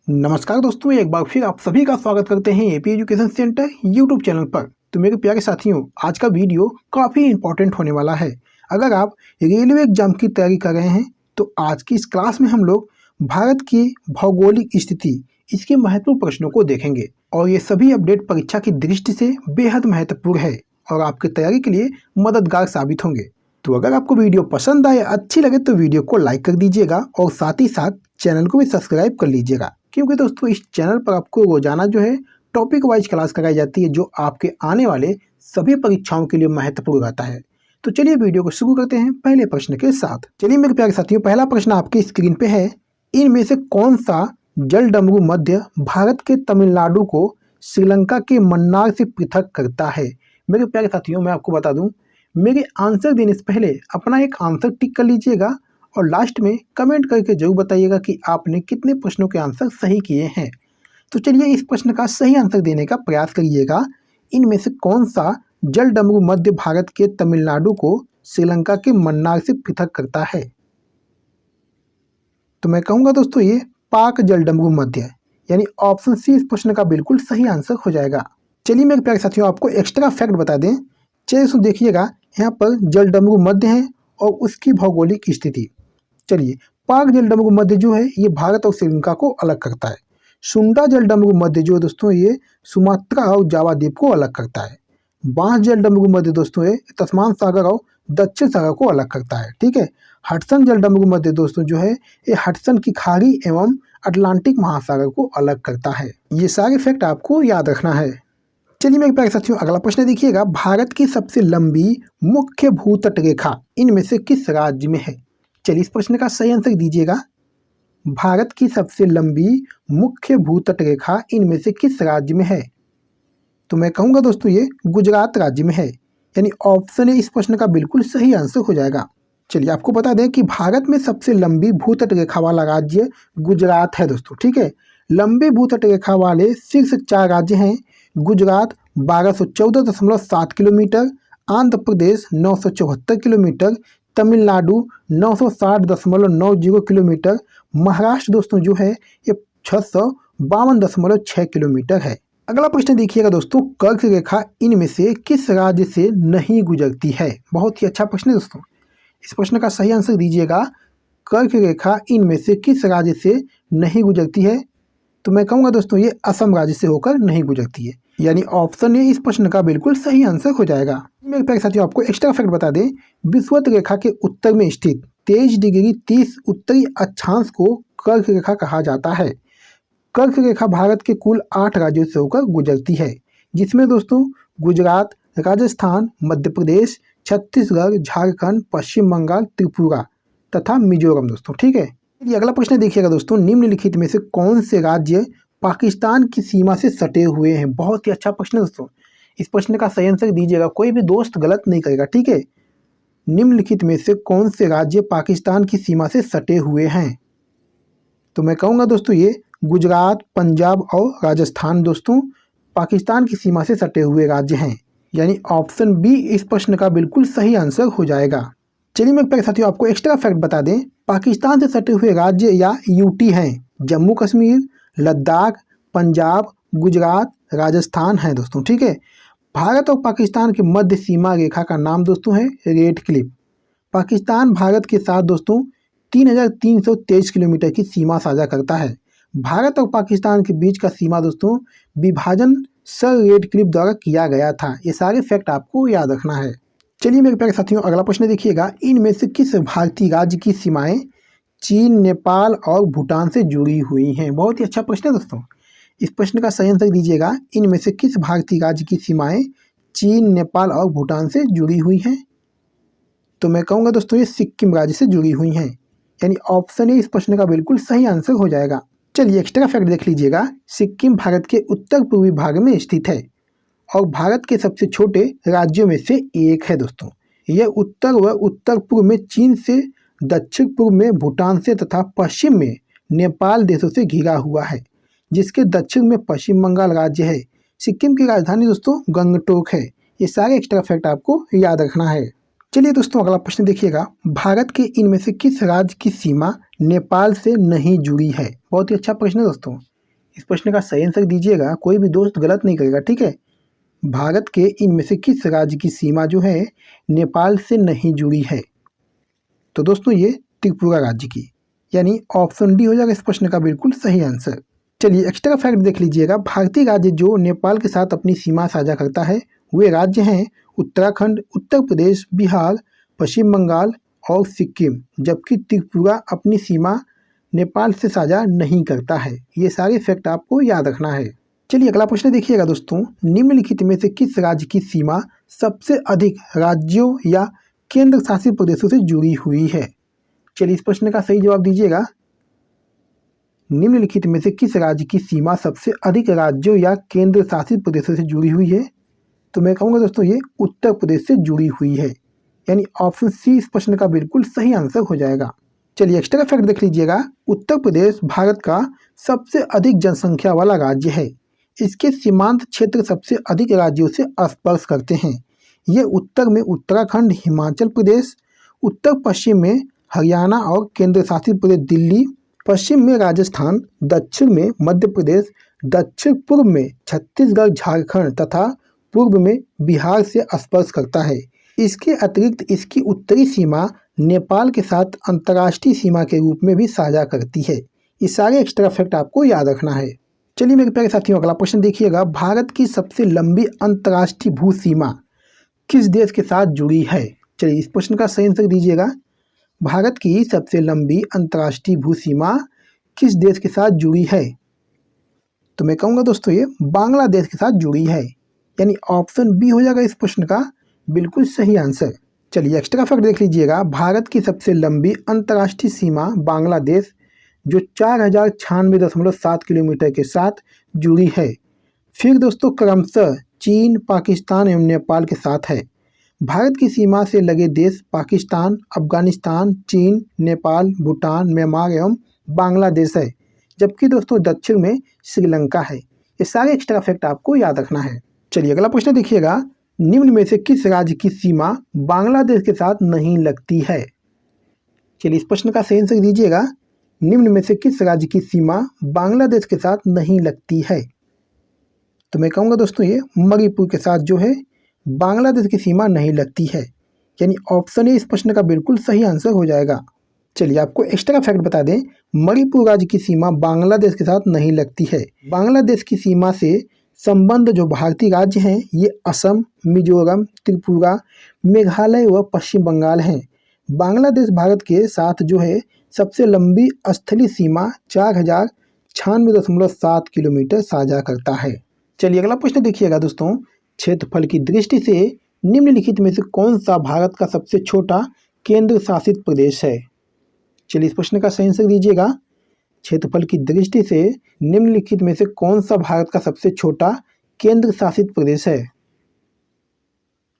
नमस्कार दोस्तों, एक बार फिर आप सभी का स्वागत करते हैं AP education centre YouTube channel पर। तो मेरे प्यारे साथियों, आज का वीडियो काफ़ी इंपॉर्टेंट होने वाला है। अगर आप रेलवे एग्जाम की तैयारी कर रहे हैं तो आज की इस क्लास में हम लोग भारत की भौगोलिक स्थिति, इसके महत्वपूर्ण प्रश्नों को देखेंगे और ये सभी अपडेट परीक्षा की दृष्टि से बेहद महत्वपूर्ण है और आपकी तैयारी के लिए मददगार साबित होंगे। तो अगर आपको वीडियो पसंद आए, अच्छी लगे तो वीडियो को लाइक कर दीजिएगा और साथ ही साथ चैनल को भी सब्सक्राइब कर लीजिएगा, क्योंकि दोस्तों इस चैनल पर आपको रोजाना जो है टॉपिक वाइज क्लास कराई जाती है, जो आपके आने वाले सभी परीक्षाओं के लिए महत्वपूर्ण रहता है। तो चलिए वीडियो को शुरू करते हैं पहले प्रश्न के साथ। चलिए मेरे प्यारे साथियों, पहला प्रश्न आपके स्क्रीन पे है। इनमें से कौन सा जलडमरू मध्य भारत के तमिलनाडु को श्रीलंका के मन्नार से पृथक करता है? मेरे प्यारे साथियों, मैं आपको बता दूं, मेरे आंसर देने से पहले अपना एक आंसर टिक कर लीजिएगा और लास्ट में कमेंट करके जरूर बताइएगा कि आपने कितने प्रश्नों के आंसर सही किए हैं। तो चलिए इस प्रश्न का सही आंसर देने का प्रयास करिएगा। इनमें से कौन सा जलडमरू मध्य भारत के तमिलनाडु को श्रीलंका के मन्नार से पृथक करता है? तो मैं कहूँगा दोस्तों ये पाक जलडमरू मध्य, यानी ऑप्शन सी इस प्रश्न का बिल्कुल सही आंसर हो जाएगा। चलिए मेरे प्यारे साथियों, आपको एक्स्ट्रा फैक्ट बता दें। चलिए दोस्तों देखिएगा, यहाँ पर जलडमरू मध्य है और उसकी भौगोलिक स्थिति। चलिए, पाक जलडमरू मध्य जो है ये भारत और श्रीलंका को अलग करता है। सुंडा जलडमरू मध्य जो है दोस्तों ये सुमात्रा और जावा द्वीप को अलग करता है। बांस जलडमरू मध्य दोस्तों ये तस्मान सागर और दक्षिण सागर को अलग करता है। ठीक है। हडसन जलडमरू मध्य दोस्तों जो है ये हडसन की खाड़ी एवं अटलांटिक महासागर को अलग करता है। ये सारे फैक्ट आपको याद रखना है। चलिए मेरे प्यारे साथियों, अगला प्रश्न देखिएगा। भारत की सबसे लंबी मुख्य भूतट रेखा इनमें से किस राज्य में है? चलिए इस प्रश्न का सही आंसर दीजिएगा। भारत की सबसे लंबी मुख्य भूतट रेखा इनमें से किस राज्य में है? तो मैं कहूँगा दोस्तों ये गुजरात राज्य में है, यानी ऑप्शन ए इस प्रश्न का बिल्कुल सही आंसर हो जाएगा। चलिए आपको बता दें कि भारत में सबसे लंबी भूतट रेखा वाला राज्य गुजरात है दोस्तों। ठीक है। लंबी भूतट रेखा वाले शीर्ष 4 राज्य हैं। Gujarat 1214.7 kilometre, Andhra Pradesh 974 kilometre, Tamil Nadu 960.90 kilometre, Maharashtra दोस्तों जो है ये 652.6 किलोमीटर है। अगला प्रश्न देखिएगा दोस्तों, कर्क रेखा इनमें से किस राज्य से नहीं गुजरती है? बहुत ही अच्छा प्रश्न है दोस्तों। इस प्रश्न का सही आंसर दीजिएगा। कर्क रेखा इनमें से किस राज्य से नहीं गुजरती है? तो मैं कहूँगा दोस्तों ये असम राज्य से होकर नहीं गुजरती है, यानी ऑप्शन ए इस प्रश्न का बिल्कुल सही आंसर हो जाएगा। मेरे प्यारे साथियों, आपको एक्स्ट्रा फैक्ट बता दें। विषुवत रेखा के उत्तर में स्थित 23 डिग्री 30 उत्तरी अक्षांश को कर्क रेखा कहा जाता है। कर्क रेखा भारत के कुल 8 राज्यों से होकर गुजरती है, जिसमें दोस्तों गुजरात, राजस्थान, मध्य प्रदेश, छत्तीसगढ़, झारखंड, पश्चिम बंगाल, त्रिपुरा तथा मिजोरम दोस्तों। ठीक है। ये अगला प्रश्न देखिएगा दोस्तों, निम्नलिखित में से कौन से राज्य पाकिस्तान की सीमा से सटे हुए हैं? बहुत ही अच्छा प्रश्न है दोस्तों। इस प्रश्न का सही आंसर दीजिएगा, कोई भी दोस्त गलत नहीं करेगा। ठीक है। निम्नलिखित में से कौन से राज्य पाकिस्तान की सीमा से सटे हुए हैं? तो मैं कहूँगा दोस्तों ये गुजरात, पंजाब और राजस्थान दोस्तों पाकिस्तान की सीमा से सटे हुए राज्य हैं, यानी ऑप्शन बी इस प्रश्न का बिल्कुल सही आंसर हो जाएगा। चलिए मेरे प्यारे साथियों, आपको एक्स्ट्रा फैक्ट बता दें। पाकिस्तान से सटे हुए राज्य या यूटी हैं जम्मू कश्मीर, लद्दाख, पंजाब, गुजरात, राजस्थान है दोस्तों। ठीक है। भारत और पाकिस्तान के मध्य सीमा रेखा का नाम दोस्तों है रेड क्लिफ। पाकिस्तान भारत के साथ दोस्तों 3323 किलोमीटर की सीमा साझा करता है। भारत और पाकिस्तान के बीच का सीमा दोस्तों विभाजन सर रेड क्लिफ द्वारा किया गया था। ये सारे फैक्ट आपको याद रखना है। चलिए मेरे प्यारे साथियों, अगला प्रश्न देखिएगा। इनमें से किस भारतीय राज्य की सीमाएं चीन, नेपाल और भूटान से जुड़ी हुई हैं? बहुत ही अच्छा प्रश्न है दोस्तों। इस प्रश्न का सही आंसर दीजिएगा। इनमें से किस भारतीय राज्य की सीमाएं चीन, नेपाल और भूटान से जुड़ी हुई हैं? तो मैं कहूँगा दोस्तों ये सिक्किम राज्य से जुड़ी हुई हैं, यानी ऑप्शन ए इस प्रश्न का बिल्कुल सही आंसर हो जाएगा। चलिए एक्स्ट्रा फैक्ट देख लीजिएगा। सिक्किम भारत के उत्तर पूर्वी भाग में स्थित है और भारत के सबसे छोटे राज्यों में से एक है दोस्तों। यह उत्तर व उत्तर पूर्व में चीन से, दक्षिण पूर्व में भूटान से तथा पश्चिम में नेपाल देशों से घिरा हुआ है, जिसके दक्षिण में पश्चिम बंगाल राज्य है। सिक्किम की राजधानी दोस्तों गंगटोक है। ये सारे एक्स्ट्रा फैक्ट आपको याद रखना है। चलिए दोस्तों अगला प्रश्न देखिएगा। भारत के इनमें से किस राज्य की सीमा नेपाल से नहीं जुड़ी है? बहुत ही अच्छा प्रश्न है दोस्तों। इस प्रश्न का सही आंसर दीजिएगा, कोई भी दोस्त गलत नहीं करेगा, ठीक है। भारत के इनमें से किस राज्य की सीमा जो है नेपाल से नहीं जुड़ी है? तो दोस्तों ये त्रिपुरा राज्य की, यानी ऑप्शन डी हो जाएगा इस प्रश्न का बिल्कुल सही आंसर। चलिए एक्स्ट्रा फैक्ट देख लीजिएगा, भारतीय राज्य जो नेपाल के साथ अपनी सीमा साझा करता है वे राज्य हैं उत्तराखंड, उत्तर प्रदेश, बिहार, पश्चिम बंगाल और सिक्किम, जबकि त्रिपुरा अपनी सीमा नेपाल से साझा नहीं करता है। ये सारे फैक्ट आपको याद रखना है। चलिए अगला प्रश्न देखिएगा दोस्तों, निम्नलिखित में से किस राज्य की सीमा सबसे अधिक राज्यों या केंद्र शासित प्रदेशों से जुड़ी हुई है? चलिए इस प्रश्न का सही जवाब दीजिएगा, निम्नलिखित में से किस राज्य की सीमा सबसे अधिक राज्यों या केंद्र शासित प्रदेशों से जुड़ी हुई है? तो मैं कहूँगा दोस्तों ये उत्तर प्रदेश से जुड़ी हुई है, यानी ऑप्शन सी इस प्रश्न का बिल्कुल सही आंसर हो जाएगा। चलिए एक्स्ट्रा फैक्ट देख लीजिएगा, उत्तर प्रदेश भारत का सबसे अधिक जनसंख्या वाला राज्य है। इसके सीमांत क्षेत्र सबसे अधिक राज्यों से स्पर्श करते हैं। ये उत्तर में उत्तराखंड, हिमाचल प्रदेश, उत्तर पश्चिम में हरियाणा और केंद्र शासित प्रदेश दिल्ली, पश्चिम में राजस्थान, दक्षिण में मध्य प्रदेश, दक्षिण पूर्व में छत्तीसगढ़, झारखंड तथा पूर्व में बिहार से स्पर्श करता है। इसके अतिरिक्त इसकी उत्तरी सीमा नेपाल के साथ अंतर्राष्ट्रीय सीमा के रूप में भी साझा करती है। ये सारे एक्स्ट्रा फैक्ट आपको याद रखना है। चलिए मेरे प्यारे साथियों अगला प्रश्न देखिएगा, भारत की सबसे लंबी अंतर्राष्ट्रीय भू सीमा किस देश के साथ जुड़ी है? चलिए इस प्रश्न का सही आंसर दीजिएगा, भारत की सबसे लंबी अंतर्राष्ट्रीय भू सीमा किस देश के साथ जुड़ी है? तो मैं कहूँगा दोस्तों ये बांग्लादेश के साथ जुड़ी है, यानी ऑप्शन बी हो जाएगा इस प्रश्न का बिल्कुल सही आंसर। चलिए एक्स्ट्रा फैक्ट देख लीजिएगा, भारत की सबसे लंबी अंतर्राष्ट्रीय सीमा बांग्लादेश जो 4096.7 किलोमीटर के साथ जुड़ी है। फिर दोस्तों क्रमशः चीन, पाकिस्तान एवं नेपाल के साथ है। भारत की सीमा से लगे देश पाकिस्तान, अफगानिस्तान, चीन, नेपाल, भूटान, म्यांमार एवं बांग्लादेश है, जबकि दोस्तों दक्षिण में श्रीलंका है। ये सारे एक्स्ट्रा फैक्ट आपको याद रखना है। चलिए अगला प्रश्न देखिएगा, निम्न में से किस राज्य की सीमा बांग्लादेश के साथ नहीं लगती है? चलिए इस प्रश्न का सही आंसर दीजिएगा, निम्न में से किस राज्य की सीमा बांग्लादेश के साथ नहीं लगती है? तो मैं कहूँगा दोस्तों ये मणिपुर के साथ जो है बांग्लादेश की सीमा नहीं लगती है, यानी ऑप्शन ए इस प्रश्न का बिल्कुल सही आंसर हो जाएगा। चलिए आपको एक्स्ट्रा फैक्ट बता दें, मणिपुर राज्य की सीमा बांग्लादेश के साथ नहीं लगती है। बांग्लादेश की सीमा से संबंध जो भारतीय राज्य हैं ये असम, मिजोरम, त्रिपुरा, मेघालय व पश्चिम बंगाल हैं। बांग्लादेश भारत के साथ जो है सबसे लंबी स्थलीय सीमा 4096.7 किलोमीटर साझा करता है। चलिए अगला प्रश्न देखिएगा दोस्तों, क्षेत्रफल की दृष्टि से निम्नलिखित में से कौन सा भारत का सबसे छोटा केंद्र शासित प्रदेश है? चलिए इस प्रश्न का सही आंसर दीजिएगा, क्षेत्रफल की दृष्टि से निम्नलिखित में से कौन सा भारत का सबसे छोटा केंद्र शासित प्रदेश है?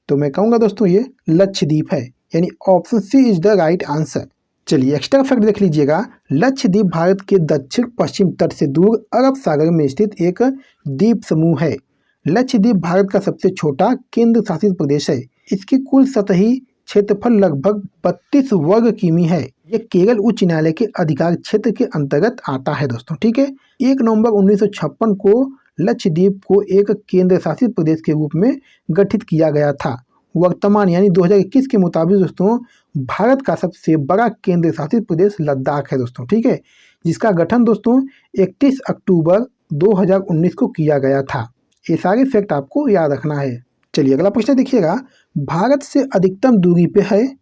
तो मैं कहूँगा दोस्तों ये लक्षद्वीप है, यानी option C is the right answer. चलिए एक्स्ट्रा फैक्ट देख लीजिएगा, लक्षद्वीप भारत के दक्षिण पश्चिम तट से दूर अरब सागर में स्थित एक द्वीप समूह है। लक्षद्वीप भारत का सबसे छोटा केंद्र शासित प्रदेश है। इसकी कुल सतही क्षेत्रफल लगभग 32 वर्ग किमी है। यह केरल उच्च न्यायालय के अधिकार क्षेत्र के अंतर्गत आता है दोस्तों, ठीक है। 1 नवंबर 1956 को लक्षद्वीप को एक केंद्र शासित प्रदेश के रूप में गठित किया गया था। वर्तमान यानी 2021 के मुताबिक दोस्तों भारत का सबसे बड़ा केंद्र शासित प्रदेश लद्दाख है दोस्तों, ठीक है, जिसका गठन दोस्तों 31 अक्टूबर 2019 को किया गया था। ये सारे फैक्ट आपको याद रखना है। चलिए अगला प्रश्न देखिएगा, भारत से अधिकतम दूरी पे है?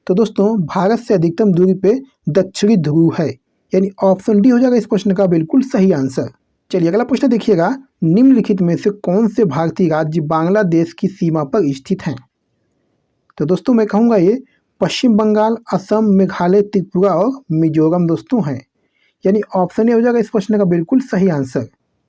तो दोस्तों भारत से अधिकतम दूरी पे दक्षिणी ध्रुव है, यानी ऑप्शन डी हो जाएगा इस प्रश्न का बिल्कुल सही आंसर। चलिए अगला प्रश्न देखिएगा, निम्नलिखित में से कौन से भारतीय राज्य बांग्लादेश की सीमा पर स्थित हैं? तो दोस्तों मैं कहूँगा ये पश्चिम बंगाल, असम, मेघालय, त्रिपुरा और मिजोरम दोस्तों हैं, यानी ऑप्शन ए हो जाएगा इस प्रश्न का बिल्कुल सही आंसर।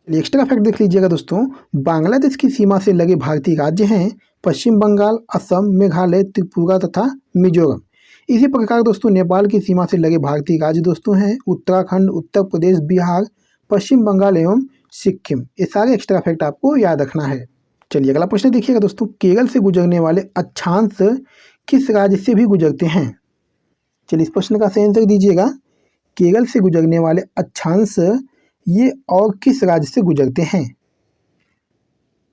एक्स्ट्रा फैक्ट देख लीजिएगा दोस्तों, बांग्लादेश की सीमा से लगे भारतीय राज्य हैं पश्चिम बंगाल, असम, मेघालय, त्रिपुरा तथा मिजोरम। इसी प्रकार दोस्तों नेपाल की सीमा से लगे भारतीय राज्य दोस्तों हैं उत्तराखंड, उत्तर प्रदेश, बिहार, पश्चिम बंगाल एवं सिक्किम। ये सारे एक्स्ट्रा फैक्ट आपको याद रखना है। चलिए अगला प्रश्न देखिएगा दोस्तों, केरल से गुजरने वाले अक्षांश किस राज्य से भी गुजरते हैं? चलिए इस प्रश्न का सही आंसर दीजिएगा, केरल से गुजरने वाले अक्षांश ये और किस राज्य से गुजरते हैं?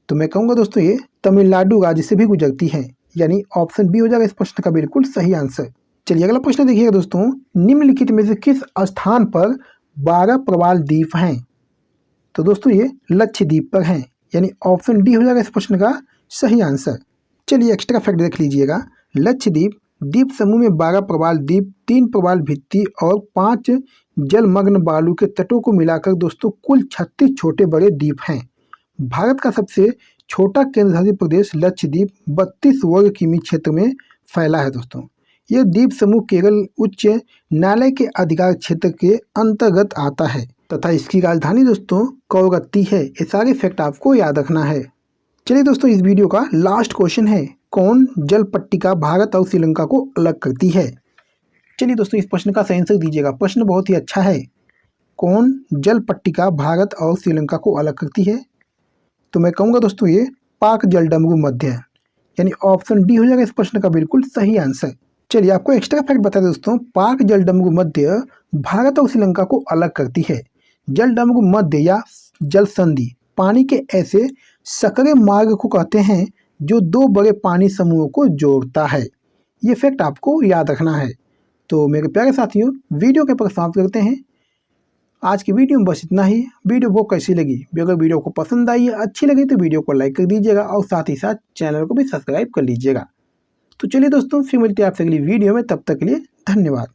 तो मैं कहूँगा दोस्तों ये तमिलनाडु राज्य से भी गुजरती है, यानी ऑप्शन बी हो जाएगा इस प्रश्न का बिल्कुल सही आंसर। चलिए अगला प्रश्न देखिएगा दोस्तों, निम्नलिखित में से किस स्थान पर 12 प्रवाल द्वीप हैं? तो दोस्तों ये लक्षद्वीप पर हैं, यानी ऑप्शन डी हो जाएगा इस प्रश्न का सही आंसर। चलिए एक्स्ट्रा फैक्ट देख लीजिएगा, लक्षद्वीप द्वीप समूह में 12 प्रवाल द्वीप, 3 प्रवाल भित्ति और 5 जलमग्न बालू के तटों को मिलाकर दोस्तों कुल 36 छोटे बड़े द्वीप हैं। भारत का सबसे छोटा केंद्रशासित प्रदेश लक्षद्वीप 32 वर्ग किमी क्षेत्र में फैला है दोस्तों। यह द्वीप समूह केरल उच्च न्यायालय के अधिकार क्षेत्र के अंतर्गत आता है तथा इसकी राजधानी दोस्तों कवरत्ती है। ये सारे फैक्ट आपको याद रखना है। चलिए दोस्तों इस वीडियो का लास्ट क्वेश्चन है, कौन जल पट्टिका भारत और श्रीलंका को अलग करती है? चलिए दोस्तों इस प्रश्न का सही आंसर दीजिएगा। प्रश्न बहुत ही अच्छा है, कौन जल पट्टिका भारत और श्रीलंका को अलग करती है? तो मैं कहूँगा दोस्तों ये पाक जलडमरू मध्य, यानी ऑप्शन डी हो जाएगा इस प्रश्न का बिल्कुल सही आंसर। चलिए आपको एक्स्ट्रा फैक्ट बता दें दोस्तों, पाक जलडमरू मध्य भारत और श्रीलंका को अलग करती है। जलडमरू मध्य या जल संधि पानी के ऐसे सकरे मार्ग को कहते हैं जो 2 बड़े पानी समूहों को जोड़ता है। ये फैक्ट आपको याद रखना है। तो मेरे प्यारे साथियों, वीडियो के पर समाप्त करते हैं। आज की वीडियो में बस इतना ही। वीडियो बहुत कैसी लगी? अगर वीडियो को पसंद आई है, अच्छी लगी तो वीडियो को लाइक कर दीजिएगा और साथ ही साथ चैनल को भी सब्सक्राइब कर लीजिएगा। तो चलिए दोस्तों फिर मिलते हैं आपसे अगली वीडियो में, तब तक के लिए धन्यवाद।